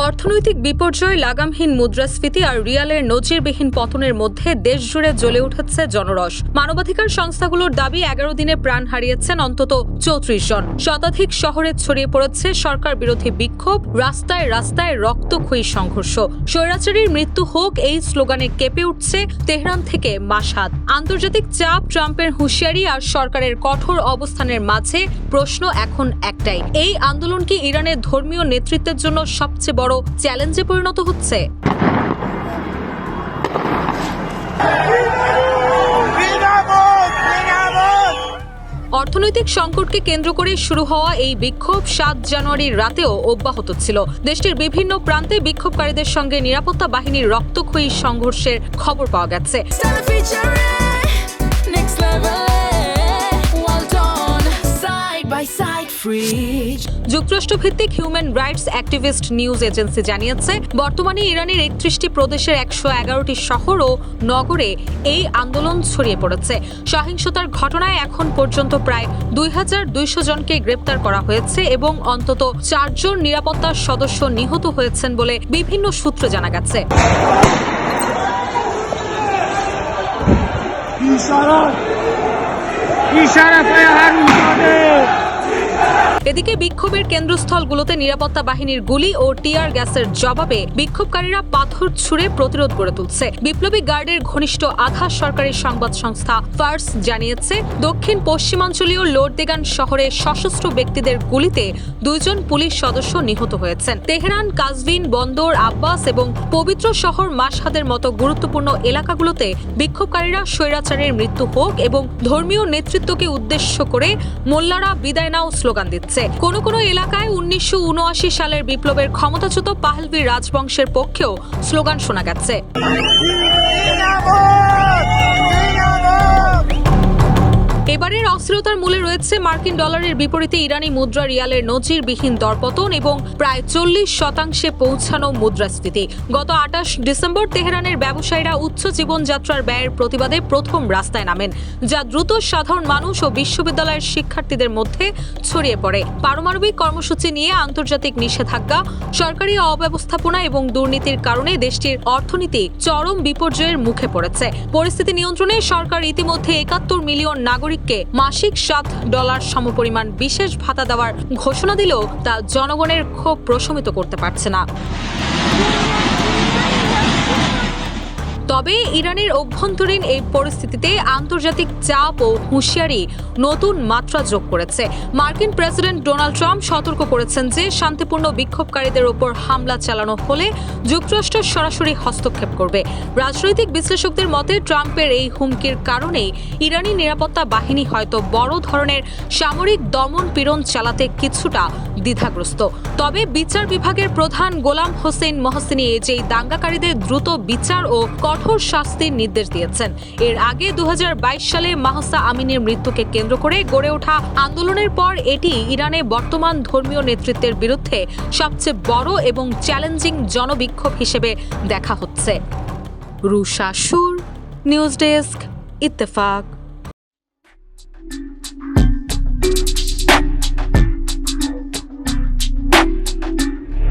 অর্থনৈতিক বিপর্যয়, লাগামহীন মুদ্রাস্ফীতি আর রিয়ালের নজিরবিহীন পতনের মধ্যে দেশজুড়ে জ্বলে উঠেছে জনরস। মানবাধিকার সংস্থাগুলোর দাবি 11 দিনে প্রাণ হারিয়েছেন অন্তত 34 জন। শতাধিক শহরে ছড়িয়ে পড়েছে সরকার বিরোধী বিক্ষোভ, রাস্তায় রাস্তায় রক্তক্ষয়ী সংঘর্ষ। স্বৈরাচারীর মৃত্যু হোক, এই স্লোগানে কেঁপে উঠছে তেহরান থেকে মাশহাদ। আন্তর্জাতিক চাপ, ট্রাম্পের হুঁশিয়ারি আর সরকারের কঠোর অবস্থানের মাঝে প্রশ্ন এখন একটাই: এই আন্দোলন কি ইরানের ধর্মীয় নেতৃত্বের জন্য সবচেয়ে বড় চ্যালেঞ্জে পরিণত হচ্ছে? অর্থনৈতিক সংকটকে কেন্দ্র করে শুরু হওয়া এই বিক্ষোভ 7 জানুয়ারির রাতেও অব্যাহত ছিল। দেশটির বিভিন্ন প্রান্তে বিক্ষোভকারীদের সঙ্গে নিরাপত্তা বাহিনীর রক্তক্ষয়ী সংঘর্ষের খবর পাওয়া গেছে। যুক্তরাষ্ট্রভিত্তিক human rights activist news agency জানিয়েছে, বর্তমানে ইরানের 31টি প্রদেশের 111টি শহর ও নগরে এই আন্দোলন ছড়িয়ে পড়েছে। সহিংসতার ঘটনায় এখন পর্যন্ত প্রায় 2200 জনকে গ্রেপ্তার করা হয়েছে এবং অন্তত 4 জন নিরাপত্তা সদস্য নিহত হয়েছেন বলে বিভিন্ন সূত্রে জানা গেছে। এদিকে বিক্ষোভের কেন্দ্রস্থলগুলোতে নিরাপত্তা বাহিনীর গুলি ও টিয়ার গ্যাসের জবাবে বিক্ষোভকারীরা পাথর ছুঁড়ে প্রতিরোধ গড়ে তুলছে। বিপ্লবী গার্ডের ঘনিষ্ঠ আধাস সরকারি সংবাদ সংস্থা ফার্স জানিয়েছে, দক্ষিণ পশ্চিমাঞ্চলীয় লোরদেগান শহরে সশস্ত্র ব্যক্তিদের গুলিতে 2 জন পুলিশ সদস্য নিহত হয়েছেন। তেহরান, কাজভিন, বন্দর আব্বাস এবং পবিত্র শহর মাশহাদের মতো গুরুত্বপূর্ণ এলাকাগুলোতে বিক্ষোভকারীরা স্বৈরাচারের মৃত্যু হোক এবং ধর্মীয় নেতৃত্বকে উদ্দেশ্য করে মোল্লারা বিদায় নাও স্লোগান দিচ্ছে। কোনো কোনো এলাকায় 1979 সালের বিপ্লবের ক্ষমতাচ্যুত পাহলভি রাজবংশের পক্ষেও স্লোগান শোনা গেছে। এবারের অস্থিরতার মূলে রয়েছে মার্কিন ডলারের বিপরীতে ইরানি মুদ্রা রিয়ালের নজিরবিহীন দরপতন এবং প্রায় 40% পৌঁছানো মুদ্রাস্ফীতি। গত 28 ডিসেম্বর তেহরানের ব্যবসায়ীরা উচ্চ জীবনযাত্রার ব্যয়ের প্রতিবাদে প্রথম রাস্তায় নামেন, যা দ্রুত সাধারণ মানুষ ও বিশ্ববিদ্যালয়ের শিক্ষার্থীদের মধ্যে ছড়িয়ে পড়ে। পারমাণবিক কর্মসূচি নিয়ে আন্তর্জাতিক নিষেধাজ্ঞা, সরকারি অব্যবস্থাপনা এবং দুর্নীতির কারণে দেশটির অর্থনীতি চরম বিপর্যয়ের মুখে পড়েছে। পরিস্থিতি নিয়ন্ত্রণে সরকার ইতিমধ্যে 71 মিলিয়ন নাগরিককে মাসিক $7 সমপরিমাণ বিশেষ ভাতা দেওয়ার ঘোষণা দিলেও তা জনগণের ক্ষোভ প্রশমিত করতে পারছে না। তবে ইরানের অভ্যন্তরীণ এই পরিস্থিতিতে আন্তর্জাতিক চাপ ও হুঁশিয়ারি নতুন মাত্রা যোগ করেছে। মার্কিন প্রেসিডেন্ট ডোনাল্ড ট্রাম্প সতর্ক করেছেন যে শান্তিপূর্ণ বিক্ষোভকারীদের ওপর হামলা চালানো হলে যুক্তরাষ্ট্র সরাসরি হস্তক্ষেপ করবে। রাজনৈতিক বিশ্লেষকদের মতে, ট্রাম্পের এই হুমকির কারণেই ইরানি নিরাপত্তা বাহিনী হয়তো বড় ধরনের সামরিক দমন পীড়ন চালাতে কিছুটা দ্বিধাগ্রস্ত। তবে বিচার বিভাগের প্রধান গোলাম হোসেন মহসিনি যেই দাঙ্গাকারীদের দ্রুত বিচার ও কঠোর শাস্তির নির্দেশ দিয়েছেন। এর আগে 2022 সালে মাহসা আমিনের মৃত্যুকে কেন্দ্র করে গড়ে ওঠা আন্দোলনের পর এটি ইরানে বর্তমান ধর্মীয় নেতৃত্বের বিরুদ্ধে সবচেয়ে বড় এবং চ্যালেঞ্জিং জনবিক্ষোভ হিসেবে দেখা হচ্ছে। রুশা সুর, নিউজ ডেস্ক, ইত্তেফাক।